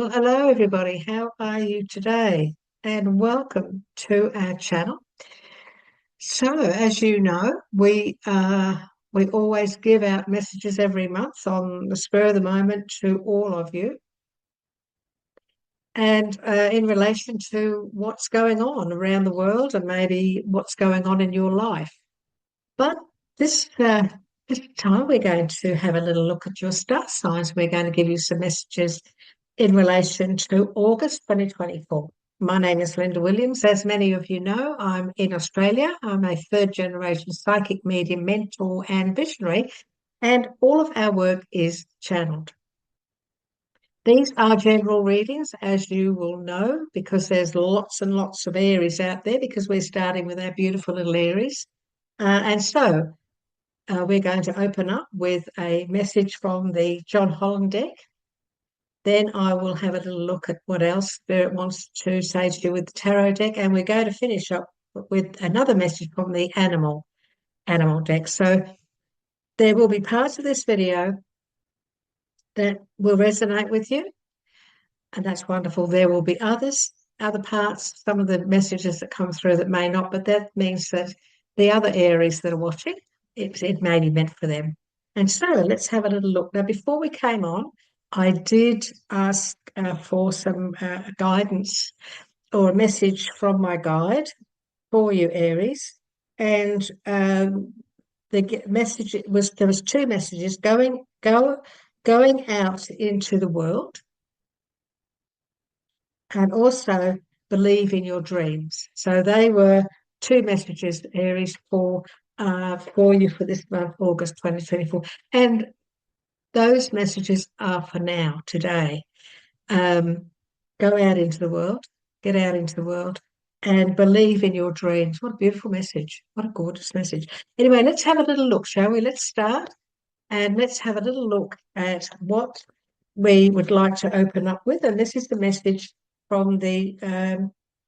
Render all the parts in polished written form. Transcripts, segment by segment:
Well, hello everybody. How are you today? And welcome to our channel. So, as you know, we always give out messages every month on the spur of the moment to all of you, and in relation to what's going on around the world and maybe what's going on in your life. But this time we're going to have a little look at your star signs. We're going to give you some messages in relation to August 2024. My name is Linda Williams. As many of you know, I'm in Australia. I'm a third generation psychic medium, mentor, and visionary, and all of our work is channeled. These are general readings, as you will know, because there's lots and lots of Aries out there, because we're starting with our beautiful little Aries. We're going to open up with a message from the John Holland deck. Then I will have a little look at what else Spirit wants to say to you with the tarot deck, and we're going to finish up with another message from the animal deck. So there will be parts of this video that will resonate with you, and that's wonderful. There will be other parts, some of the messages that come through that may not, but that means that the other Aries that are watching, it may be meant for them. And so let's have a little look. Now, before we came on, I did ask for some guidance or a message from my guide for you, Aries. And the message was, there was two messages: going out into the world, and also believe in your dreams. So they were two messages, Aries, for you for this month, August 2024. And those messages are for now, today. Go out into the world, get out into the world, and believe in your dreams. What a beautiful message. What a gorgeous message. Anyway, let's have a little look, shall we? Let's start and let's have a little look at what we would like to open up with. And this is the message from the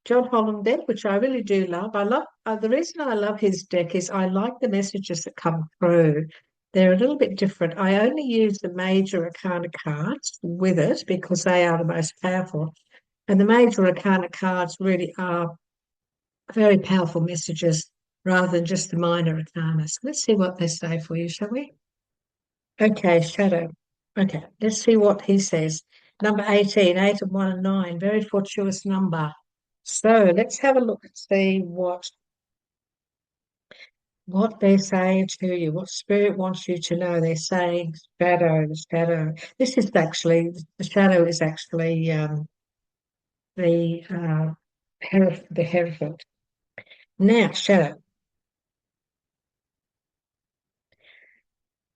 John Holland deck, which I really do love. The reason I love his deck is I like the messages that come through. They're a little bit different. I only use the major arcana cards with it because they are the most powerful. And the major arcana cards really are very powerful messages rather than just the minor arcana. So let's see what they say for you, shall we? Okay, shadow. Okay, let's see what he says. Number 18, 8 and 1 and 9, very fortuitous number. So let's have a look and see what they're saying to you, what Spirit wants you to know. They're saying shadow, the shadow. This is actually, the shadow is actually the Hereford. Now, shadow.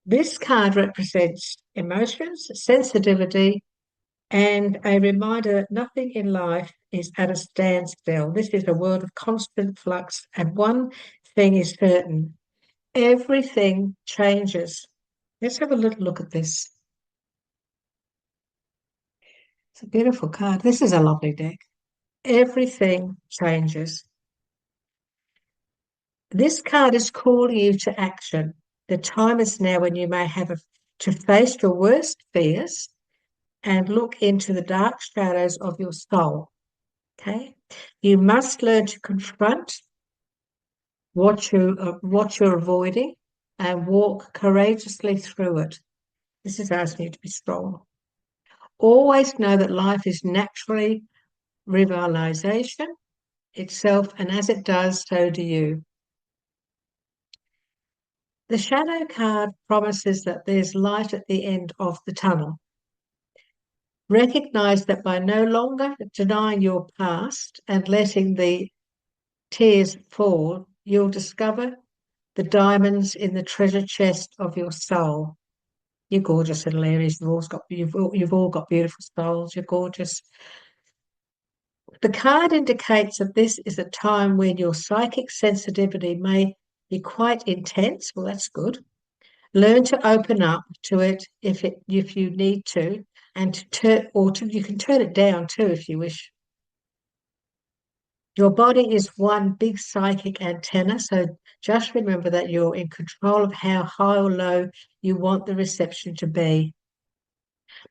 This card represents emotions, sensitivity, and a reminder that nothing in life is at a standstill. This is a world of constant flux, and one thing is certain: everything changes. Let's have a little look at this. It's a beautiful card. This is a lovely deck. Everything changes. This card is calling you to action. The time is now when you may have to face your worst fears and look into the dark shadows of your soul. Okay, you must learn to confront what you're avoiding and walk courageously through it. This is asking you to be strong. Always know that life is naturally revitalization itself, and as it does, so do you. The shadow card promises that there's light at the end of the tunnel. Recognize that by no longer denying your past and letting the tears fall, you'll discover the diamonds in the treasure chest of your soul. You're gorgeous, little Aries. You've all got beautiful souls. You're gorgeous. The card indicates that this is a time when your psychic sensitivity may be quite intense. Well, that's good. Learn to open up to it if you need to, and you can turn it down too if you wish. Your body is one big psychic antenna, so just remember that you're in control of how high or low you want the reception to be.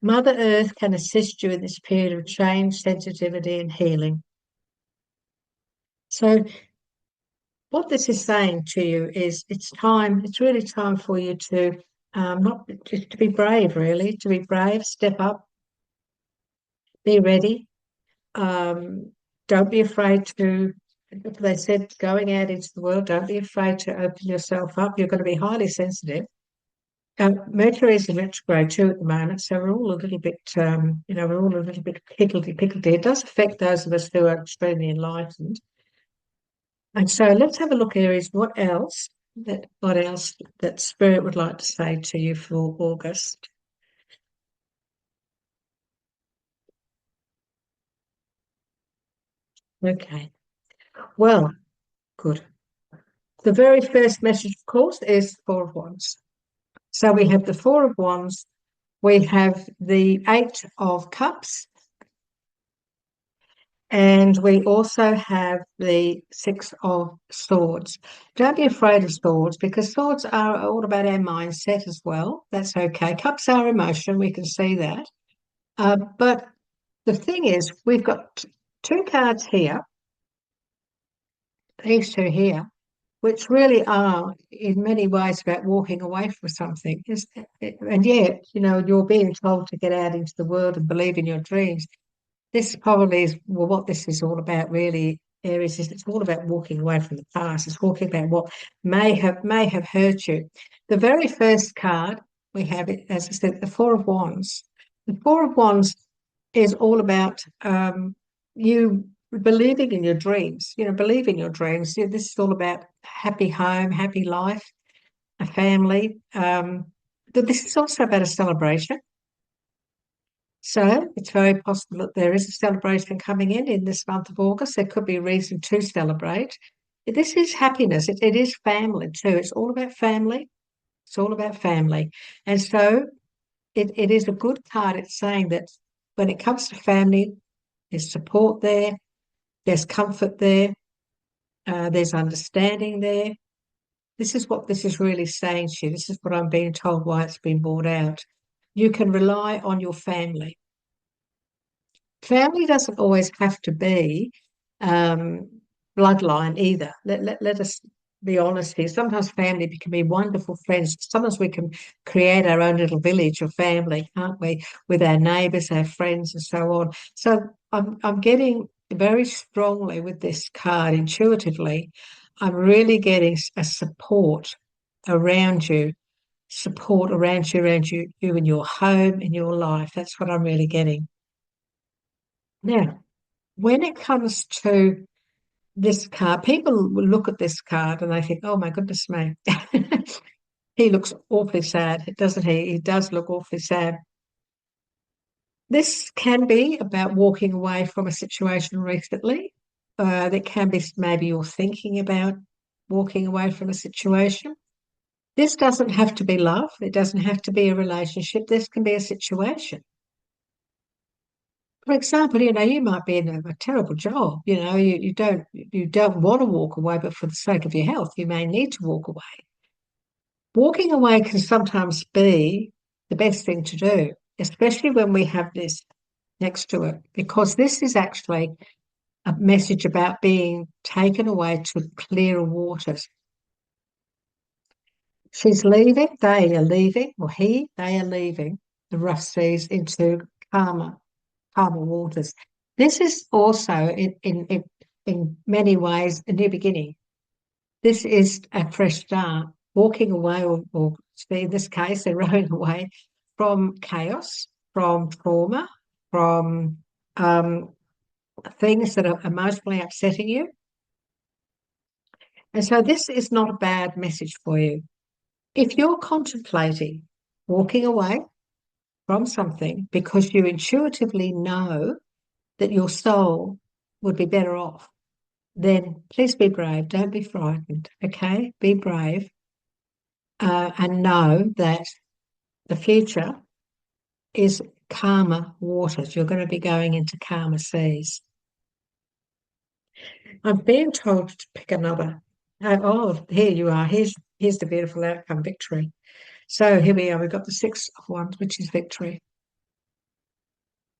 Mother Earth can assist you in this period of change, sensitivity, and healing. So, what this is saying to you is it's really time for you to not just to be brave, really, to be brave, step up, be ready. Um, don't be afraid to, they said, going out into the world, don't be afraid to open yourself up. You're going to be highly sensitive. Mercury is in retrograde too at the moment, so we're all a little bit, we're all a little bit higgledy-piggledy. It does affect those of us who are extremely enlightened. And so let's have a look, Aries. What else that Spirit would like to say to you for August? Okay. Well, good. The very first message, of course, is Four of Wands. So we have the Four of Wands, we have the Eight of Cups, and we also have the Six of Swords. Don't be afraid of swords because swords are all about our mindset as well. That's okay. Cups are emotion, we can see that. But the thing is, we've got two cards here, these two here, which really are in many ways about walking away from something. And yet, you're being told to get out into the world and believe in your dreams. This probably is, well, what this is all about, really, Aries, is it's all about walking away from the past. It's walking about what may have hurt you. The very first card we have, as I said, the Four of Wands. The Four of Wands is all about you believing in your dreams. Believe in your dreams. This is all about happy home, happy life, a family. But this is also about a celebration. So it's very possible that there is a celebration coming in this month of August. There could be a reason to celebrate. This is happiness. It is family too. It's all about family. It's all about family. And so it is a good card. It's saying that when it comes to family, there's support there, there's comfort there, there's understanding there. This is what this is really saying to you. This is what I'm being told why it's been brought out. You can rely on your family. Family doesn't always have to be um, bloodline either. Let us be honest here. Sometimes family can be wonderful friends. Sometimes we can create our own little village of family, can't we? With our neighbours, our friends, and so on. So I'm getting very strongly with this card intuitively. I'm really getting a around you, support around you in your home, in your life. That's what I'm really getting. Now, when it comes to this card, people will look at this card and they think, oh my goodness me, he looks awfully sad, doesn't he? He does look awfully sad. This can be about walking away from a situation recently. That can be maybe you're thinking about walking away from a situation. This doesn't have to be love. It doesn't have to be a relationship. This can be a situation. For example, you might be in a terrible job. You don't want to walk away, but for the sake of your health, you may need to walk away. Walking away can sometimes be the best thing to do, especially when we have this next to it, because this is actually a message about being taken away to clearer waters. She's leaving, they are leaving, or they are leaving the rough seas into calmer waters. This is also in many ways a new beginning. This is a fresh start, walking away, or in this case, they're rowing away from chaos, from trauma, from things that are emotionally upsetting you. And so this is not a bad message for you. If you're contemplating walking away from something because you intuitively know that your soul would be better off, then please be brave. Don't be frightened. Okay? Be brave and know that the future is calmer waters. You're going to be going into calmer seas. I'm being told to pick another. Oh, here you are. Here's the beautiful outcome, victory. So here we are. We've got the Six of Wands, which is victory.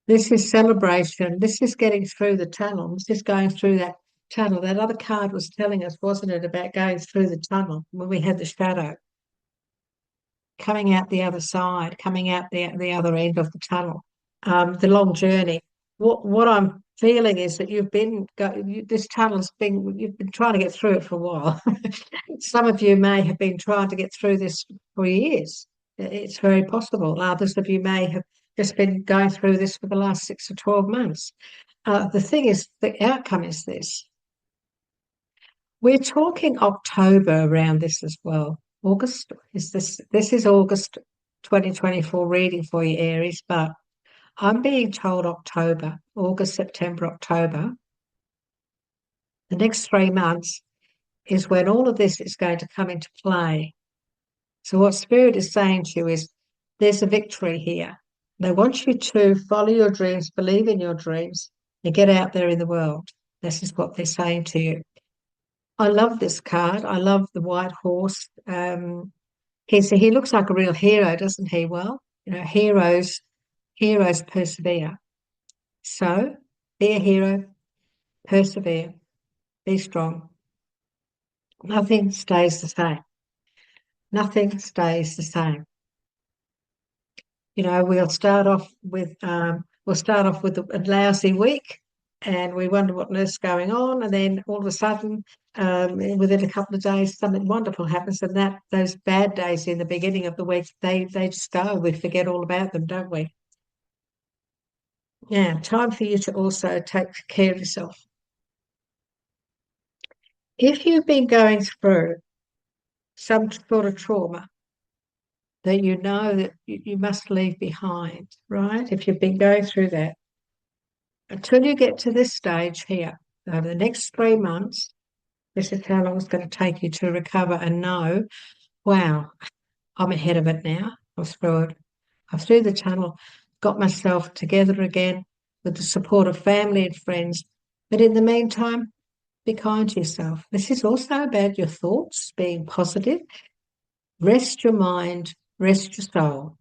This is celebration. This is getting through the tunnel. This is going through that tunnel. That other card was telling us, wasn't it, about going through the tunnel when we had the shadow, coming out the other side, coming out the other end of the tunnel, the long journey. What I'm feeling is that this tunnel's been you've been trying to get through it for a while. Some of you may have been trying to get through this for years. It's very possible. Others of you may have just been going through this for the last 6 or 12 months. The thing is, the outcome is this. We're talking October around this as well. August is this. This is August 2024 reading for you, Aries, but I'm being told October, August, September, October. The next 3 months is when all of this is going to come into play. So what Spirit is saying to you is there's a victory here. They want you to follow your dreams, believe in your dreams, and get out there in the world. This is what they're saying to you. I love this card. I love the white horse. He looks like a real hero, doesn't he? Well, heroes persevere. So be a hero, persevere, be strong. Nothing stays the same. Nothing stays the same. We'll start off with a lousy week, and we wonder what on earth's going on, and then all of a sudden, within a couple of days, something wonderful happens, and those bad days in the beginning of the week, they just go. We forget all about them, don't we? Yeah, time for you to also take care of yourself. If you've been going through some sort of trauma that you know that you must leave behind, right? If you've been going through that, until you get to this stage here, over the next 3 months, this is how long it's going to take you to recover and know, wow, I'm ahead of it now. I'm through it. I'm through the tunnel, got myself together again with the support of family and friends. But in the meantime, be kind to yourself. This is also about your thoughts, being positive. Rest your mind, rest your soul.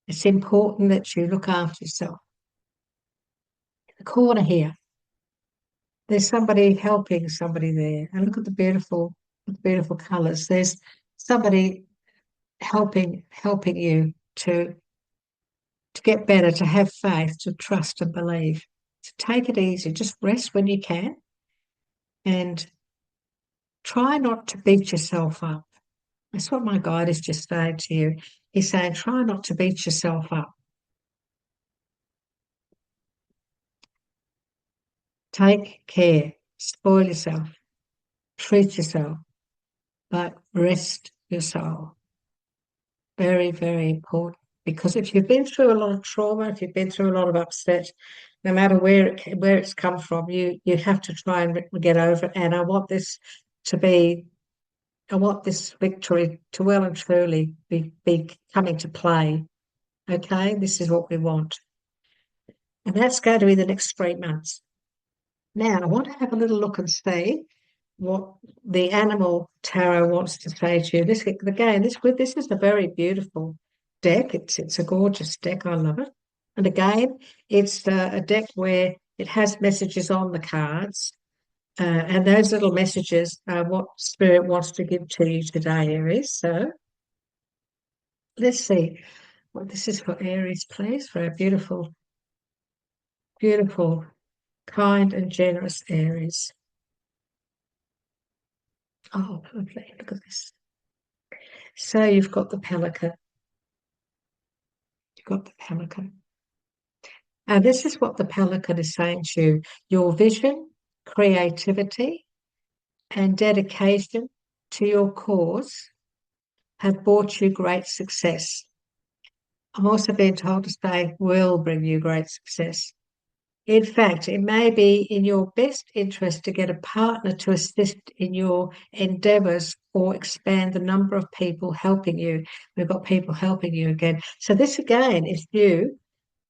It's important that you look after yourself. In the corner here, there's somebody helping somebody there. And look at the beautiful colours. There's somebody helping you to get better, to have faith, to trust and believe. To take it easy. Just rest when you can. And try not to beat yourself up. That's what my guide is just saying to you. He's saying, try not to beat yourself up. Take care. Spoil yourself. Treat yourself. But rest your soul. Very, very important. Because if you've been through a lot of trauma, if you've been through a lot of upset, no matter where it's come from, you have to try and get over it. And I want this victory to well and truly be coming to play. Okay, this is what we want. And that's going to be the next 3 months. Now, I want to have a little look and see what the animal tarot wants to say to you. This is a very beautiful deck. It's a gorgeous deck. I love it. And again, it's a deck where it has messages on the cards. And those little messages are what Spirit wants to give to you today, Aries. So let's see what this is for Aries, please, for our beautiful, beautiful, kind and generous Aries. Oh, lovely. Look at this. So you've got the pelican. You've got the pelican. And this is what the pelican is saying to you. Your vision, creativity, and dedication to your cause have brought you great success. I'm also being told to say will bring you great success. In fact, it may be in your best interest to get a partner to assist in your endeavours or expand the number of people helping you. We've got people helping you again. So this again is you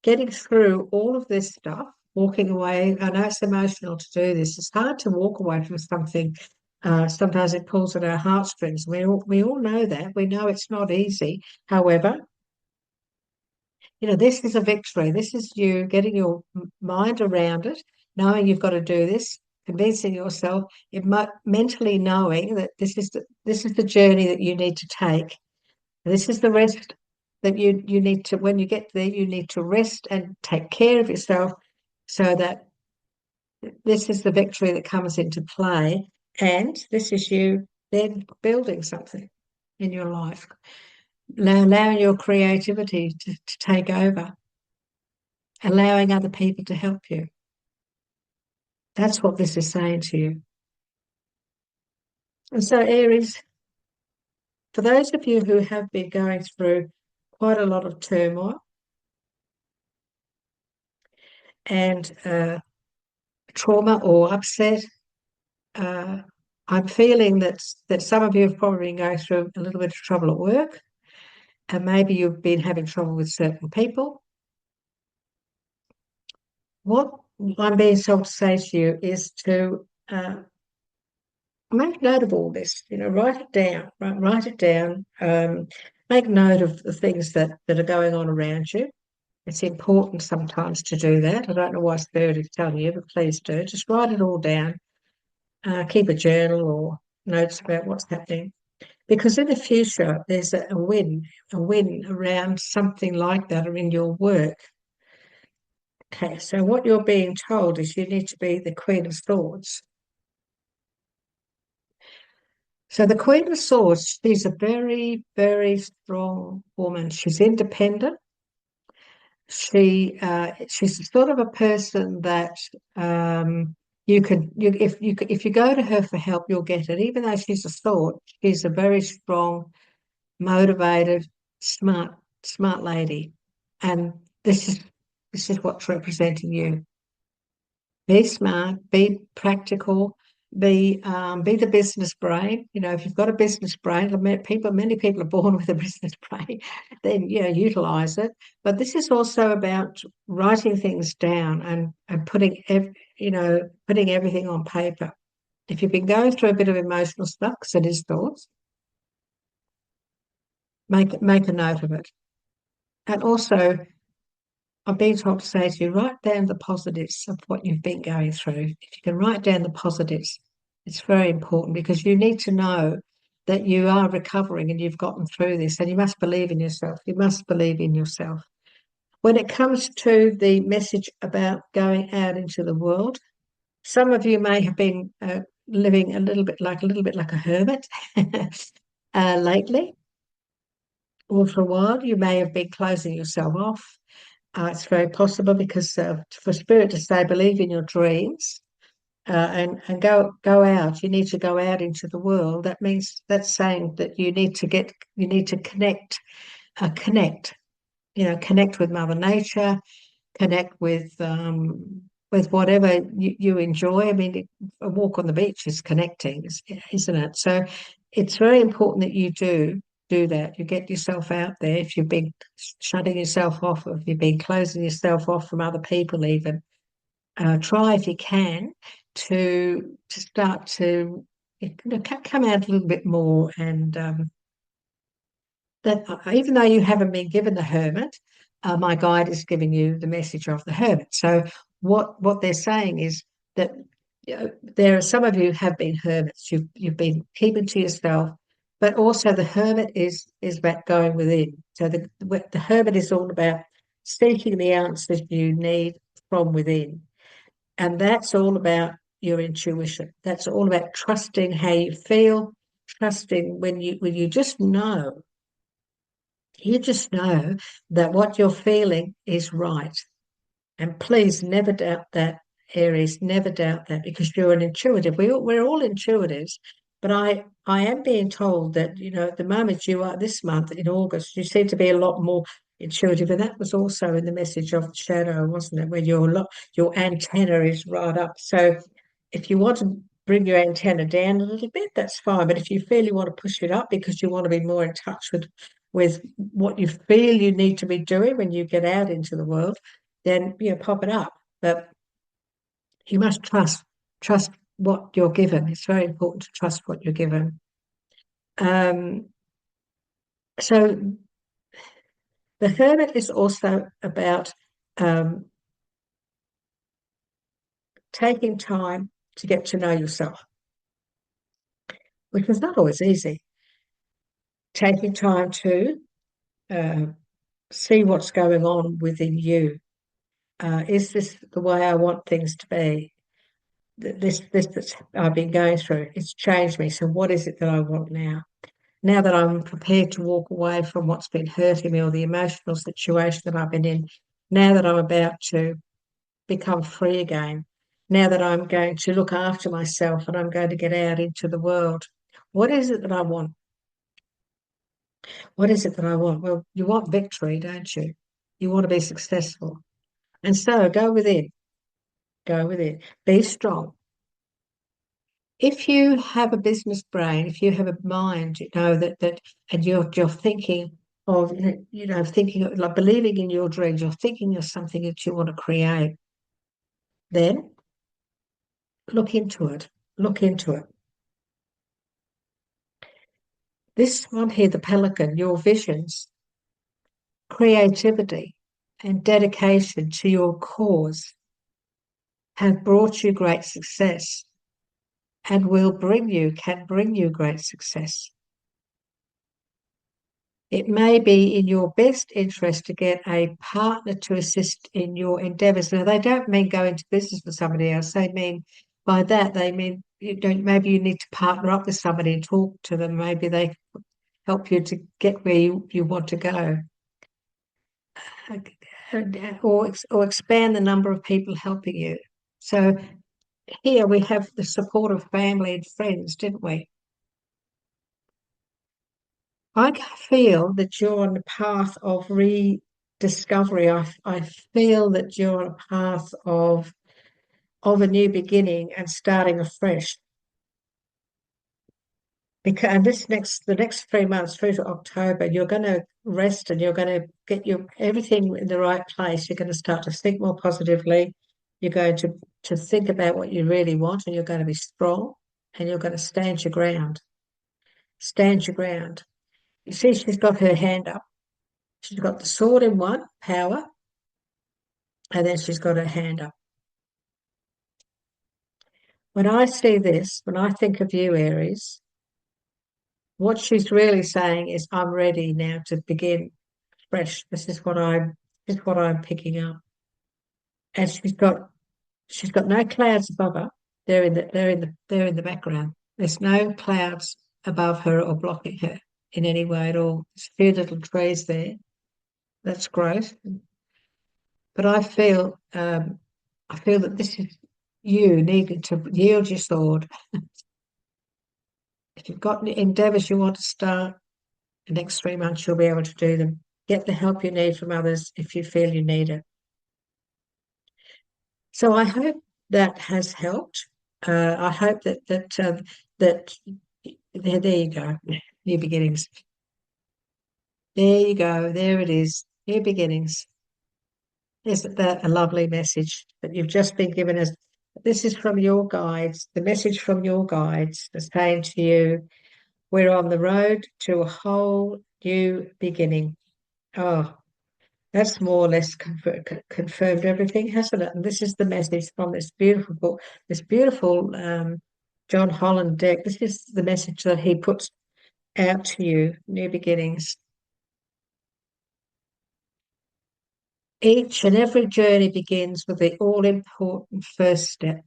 getting through all of this stuff, walking away. I know it's emotional to do this. It's hard to walk away from something. Sometimes it pulls at our heartstrings. We all know that. We know it's not easy. However, this is a victory. This is you getting your mind around it, knowing you've got to do this, convincing yourself, mentally knowing that this is the journey that you need to take. This is the rest that you need to, when you get there, you need to rest and take care of yourself so that this is the victory that comes into play. And this is you then building something in your life, allowing your creativity to take over, allowing other people to help you. That's what this is saying to you. And so, Aries, for those of you who have been going through quite a lot of turmoil and trauma or upset, I'm feeling that some of you have probably been going through a little bit of trouble at work, and maybe you've been having trouble with certain people. What I'm being told to say to you is to make note of all this. Write it down. Write it down. Make note of the things that are going on around you. It's important sometimes to do that. I don't know why Spirit is telling you, but please do. Just write it all down. Keep a journal or notes about what's happening. Because in the future, there's a win around something like that or in your work. Okay, so what you're being told is you need to be the Queen of Swords. So the Queen of Swords, she's a very, very strong woman. She's independent. She's sort of a person that if you go to her for help, you'll get it. Even though she's a sword, she's a very strong, motivated, smart lady. And this is what's representing you. Be smart, be practical, be the business brain. If you've got a business brain, many people are born with a business brain, then utilize it. But this is also about writing things down and putting everything on paper. If you've been going through a bit of emotional stuff, because it is thoughts, make a note of it. And also, I'm being told to say to you, write down the positives of what you've been going through. If you can write down the positives, it's very important because you need to know that you are recovering and you've gotten through this, and you must believe in yourself. You must believe in yourself. When it comes to the message about going out into the world, some of you may have been living a little bit like a hermit lately, or for a while. You may have been closing yourself off. It's very possible because for Spirit to say, believe in your dreams and go out. You need to go out into the world. That's saying that you need to connect, connect. Connect with Mother Nature, connect with whatever you enjoy. I mean, a walk on the beach is connecting, isn't it? So it's very important that you do that. You get yourself out there. If you've been shutting yourself off, if you've been closing yourself off from other people, even try if you can to start to come out a little bit more. And that even though you haven't been given the hermit, my guide is giving you the message of the hermit. So what they're saying is that there are some of you have been hermits. You've been keeping to yourself, but also the hermit is about going within. So the hermit is all about seeking the answers you need from within, and that's all about your intuition. That's all about trusting how you feel, trusting when you just know. You just know that what you're feeling is right. And please never doubt that, Aries, never doubt that, because you're an intuitive. We're all intuitives, but I am being told that, at the moment you are this month in August, you seem to be a lot more intuitive. And that was also in the message of the shadow, wasn't it? Where your antenna is right up. So if you want to bring your antenna down a little bit, that's fine. But if you feel you want to push it up because you want to be more in touch with what you feel you need to be doing when you get out into the world, then pop it up. But you must trust what you're given. It's very important to trust what you're given. So The Hermit is also about um, taking time to get to know yourself, which was not always easy. Taking time to uh, see what's going on within you. Is this the way I want things to be? This that I've been going through, it's changed me. So what is it that I want now? Now that I'm prepared to walk away from what's been hurting me or the emotional situation that I've been in, now that I'm about to become free again, now that I'm going to look after myself and I'm going to get out into the world, what is it that I want? What is it that I want? Well, you want victory, don't you? You want to be successful. And so go within, go within, be strong. If you have a business brain, if you have a mind, and you're thinking of, thinking of, like believing in your dreams, you're thinking of something that you want to create, then look into it. Look into it. This one here, the pelican, your visions, creativity, and dedication to your cause have brought you great success and can bring you great success. It may be in your best interest to get a partner to assist in your endeavours. Now, they don't mean go into business with somebody else. They mean, by that, they mean maybe you need to partner up with somebody and talk to them. Maybe they help you to get where you want to go. Or expand the number of people helping you. So here we have the support of family and friends, didn't we? I feel that you're on the path of rediscovery. I feel that you're on a path of a new beginning and starting afresh. Because and the next 3 months through to October, you're going to rest and you're going to get your everything in the right place. You're going to start to think more positively. You're going to think about what you really want, and you're going to be strong, and you're going to stand your ground. Stand your ground. You see, she's got her hand up. She's got the sword in one, power, and then she's got her hand up. When I see this, when I think of you, Aries, what she's really saying is, I'm ready now to begin fresh. This is what I'm picking up. And she's got no clouds above her. They're in the background. There's no clouds above her or blocking her in any way at all. There's a few little trees there. That's growth. But I feel that this is you needing to yield your sword. If you've got endeavours you want to start, the next 3 months you'll be able to do them. Get the help you need from others if you feel you need it. So I hope that has helped. I hope that there you go, new beginnings. There you go. There it is. New beginnings. Isn't that a lovely message that you've just been given us? This is from your guides, the message from your guides that's saying to you, we're on the road to a whole new beginning. Oh, that's more or less confirmed everything, hasn't it? And this is the message from this beautiful book, this beautiful John Holland deck. This is the message that he puts out to you, new beginnings. Each and every journey begins with the all-important first step.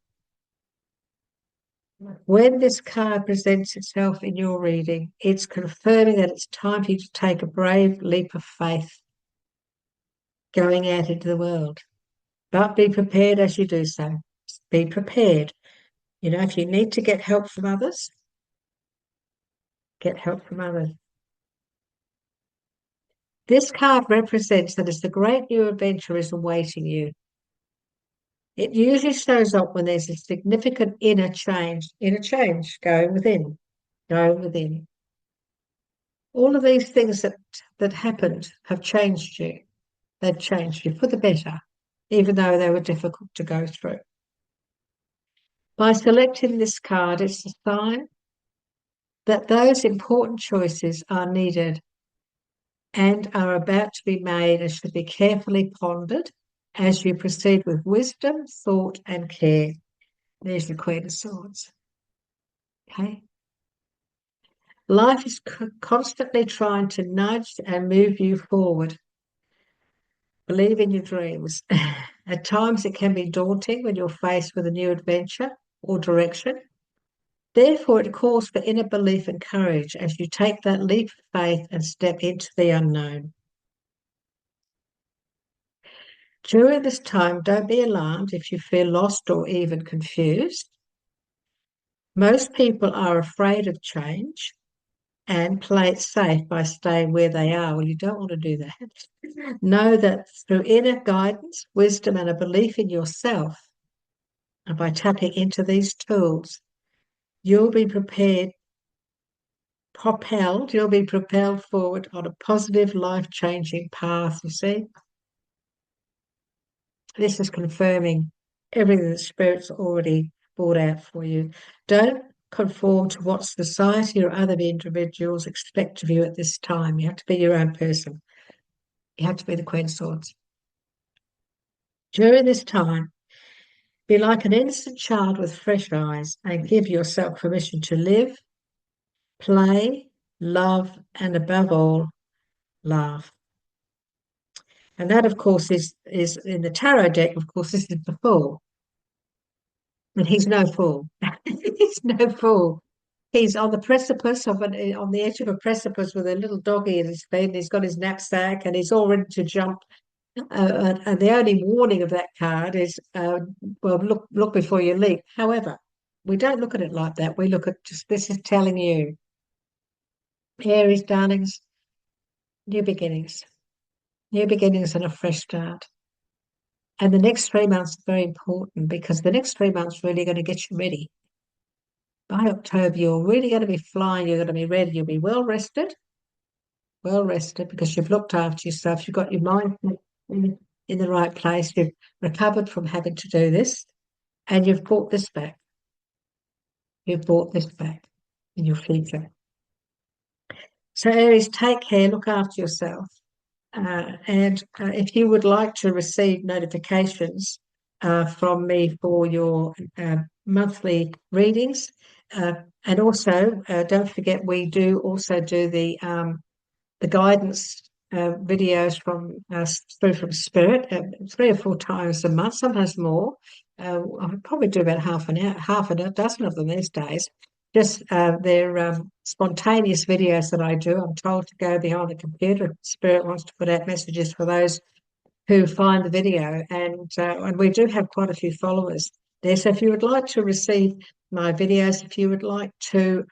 When this card presents itself in your reading, it's confirming that it's time for you to take a brave leap of faith going out into the world. But be prepared as you do so. Be prepared. You know, if you need to get help from others, get help from others. This card represents that as the great new adventure is awaiting you. It usually shows up when there's a significant inner change going within, going within. All of these things that happened have changed you. They've changed you for the better, even though they were difficult to go through. By selecting this card, it's a sign that those important choices are needed and are about to be made and should be carefully pondered as you proceed with wisdom, thought, and care. There's the Queen of Swords. Okay. Life is constantly trying to nudge and move you forward. Believe in your dreams. At times it can be daunting when you're faced with a new adventure or direction. Therefore, it calls for inner belief and courage as you take that leap of faith and step into the unknown. During this time, don't be alarmed if you feel lost or even confused. Most people are afraid of change and play it safe by staying where they are. Well, you don't want to do that. Know that through inner guidance, wisdom, and a belief in yourself, and by tapping into these tools, you'll be you'll be propelled forward on a positive, life-changing path, you see. This is confirming everything that Spirit's already brought out for you. Don't conform to what society or other individuals expect of you at this time. You have to be your own person. You have to be the Queen of Swords. During this time, be like an innocent child with fresh eyes and give yourself permission to live, play, love, and above all, laugh. And that, of course, is in the tarot deck, of course, this is the Fool. And he's no fool. He's no fool. He's on the precipice on the edge of a precipice with a little doggy in his feet, and he's got his knapsack, and he's all ready to jump. And the only warning of that card is, well, look before you leap. However, we don't look at it like that. We look at just this is telling you, Aries, darlings, new beginnings and a fresh start. And the next 3 months are very important because the next 3 months really going to get you ready. By October, you're really going to be flying. You're going to be ready. You'll be well rested because you've looked after yourself. You've got your mind in the right place. You've recovered from having to do this, and you've brought this back. You've brought this back in your future. So, Aries, take care. Look after yourself. And if you would like to receive notifications from me for your monthly readings, and also don't forget we do also do the guidance videos from through from Spirit 3 or 4 times a month, sometimes more. I'll probably do about half a dozen of them these days. Just they're spontaneous videos that I do. I'm told to go behind the computer. Spirit wants to put out messages for those who find the video, and we do have quite a few followers there. So if you would like to receive my videos, if you would like to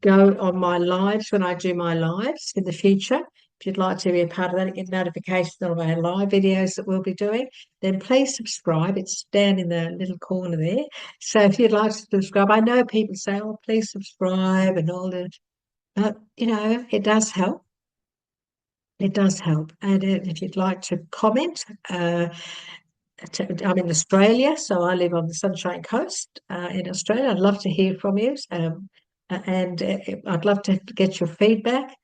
go on my lives when I do my lives in the future, if you'd like to be a part of that and get notifications of our live videos that we'll be doing, then please subscribe. It's down in the little corner there. So if you'd like to subscribe, I know people say, oh, please subscribe and all that. But, it does help. It does help. And if you'd like to comment, I'm in Australia, so I live on the Sunshine Coast in Australia. I'd love to hear from you. And I'd love to get your feedback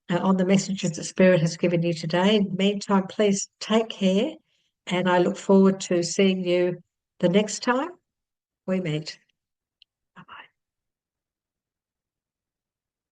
on the messages that Spirit has given you today. In the meantime, please take care, and I look forward to seeing you the next time we meet.